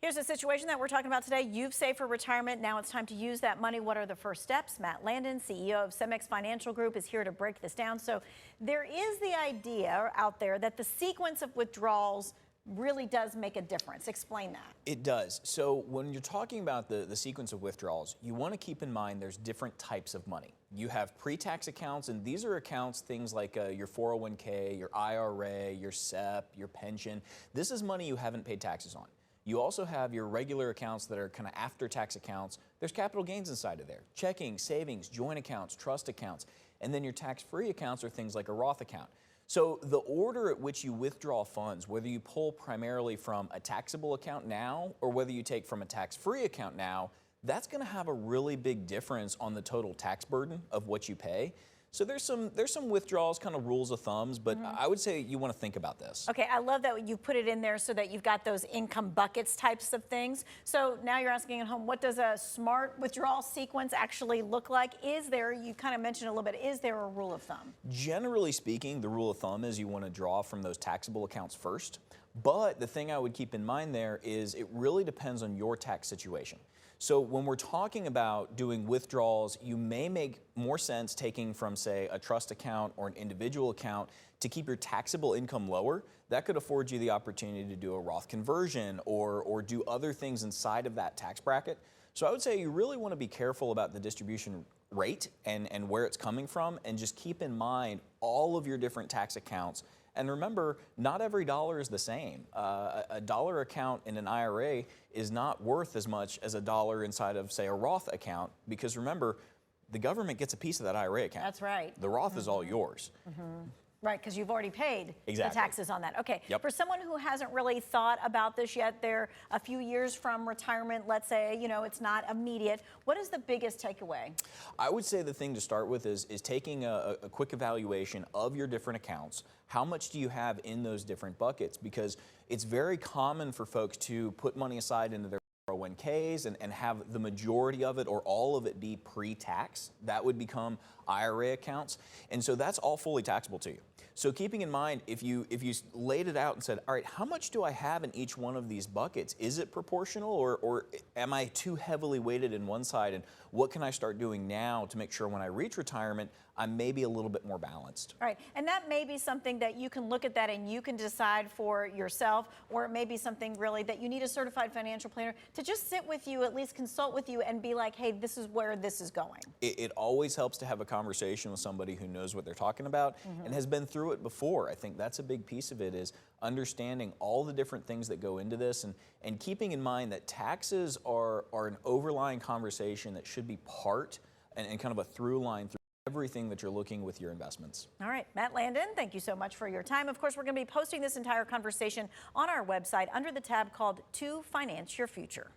Here's a situation that we're talking about today. You've saved for retirement. Now it's time to use that money. What are the first steps? Matt Landon, CEO of Senmax Financial Group, is here to break this down. So there is the idea out there that the sequence of withdrawals really does make a difference. Explain that. It does. So when you're talking about the sequence of withdrawals, you want to keep in mind there's different types of money. You have pre-tax accounts, and these are accounts, things like your 401k, your IRA, your SEP, your pension. This is money you haven't paid taxes on. You also have your regular accounts that are kind of after-tax accounts. There's capital gains inside of there. Checking, savings, joint accounts, trust accounts. And then your tax-free accounts are things like a Roth account. So the order at which you withdraw funds, whether you pull primarily from a taxable account now or whether you take from a tax-free account now, that's going to have a really big difference on the total tax burden of what you pay. So there's some withdrawals, kind of rules of thumbs, but I would say you want to think about this. Okay, I love that you put it in there so that you've got those income buckets types of things. So now you're asking at home, what does a smart withdrawal sequence actually look like? Is there, you kind of mentioned a little bit, is there a rule of thumb? Generally speaking, the rule of thumb is you want to draw from those taxable accounts first. But the thing I would keep in mind there is it really depends on your tax situation. So when we're talking about doing withdrawals, you may make more sense taking from, say, a trust account or an individual account to keep your taxable income lower. That could afford you the opportunity to do a Roth conversion or do other things inside of that tax bracket. So I would say you really want to be careful about the distribution rate and where it's coming from, and just keep in mind all of your different tax accounts. And remember, not every dollar is the same. A dollar account in an IRA is not worth as much as a dollar inside of, say, a Roth account, because remember, the government gets a piece of that IRA account. That's right. The Roth is all yours. Right, because you've already paid the Exactly. taxes on that. Okay, Yep. For someone who hasn't really thought about this yet, they're a few years from retirement, let's say, it's not immediate. What is the biggest takeaway? I would say the thing to start with is taking a quick evaluation of your different accounts. How much do you have in those different buckets? Because it's very common for folks to put money aside into their 401ks and have the majority of it or all of it be pre-tax. That would become IRA accounts. And so that's all fully taxable to you. So keeping in mind, if you laid it out and said, all right, how much do I have in each one of these buckets? Is it proportional, or am I too heavily weighted in one side? And what can I start doing now to make sure when I reach retirement, I'm maybe a little bit more balanced? All right, and that may be something that you can look at that and you can decide for yourself, or it may be something really that you need a certified financial planner to just sit with you, at least consult with you and be like, hey, this is where this is going. It always helps to have a conversation with somebody who knows what they're talking about and has been through it before. I think that's a big piece of it, is understanding all the different things that go into this, and keeping in mind that taxes are an overlying conversation that should be part and kind of a through line through everything that you're looking with your investments. All right, Matt Landon, thank you so much for your time. Of course, we're going to be posting this entire conversation on our website under the tab called To Finance Your Future.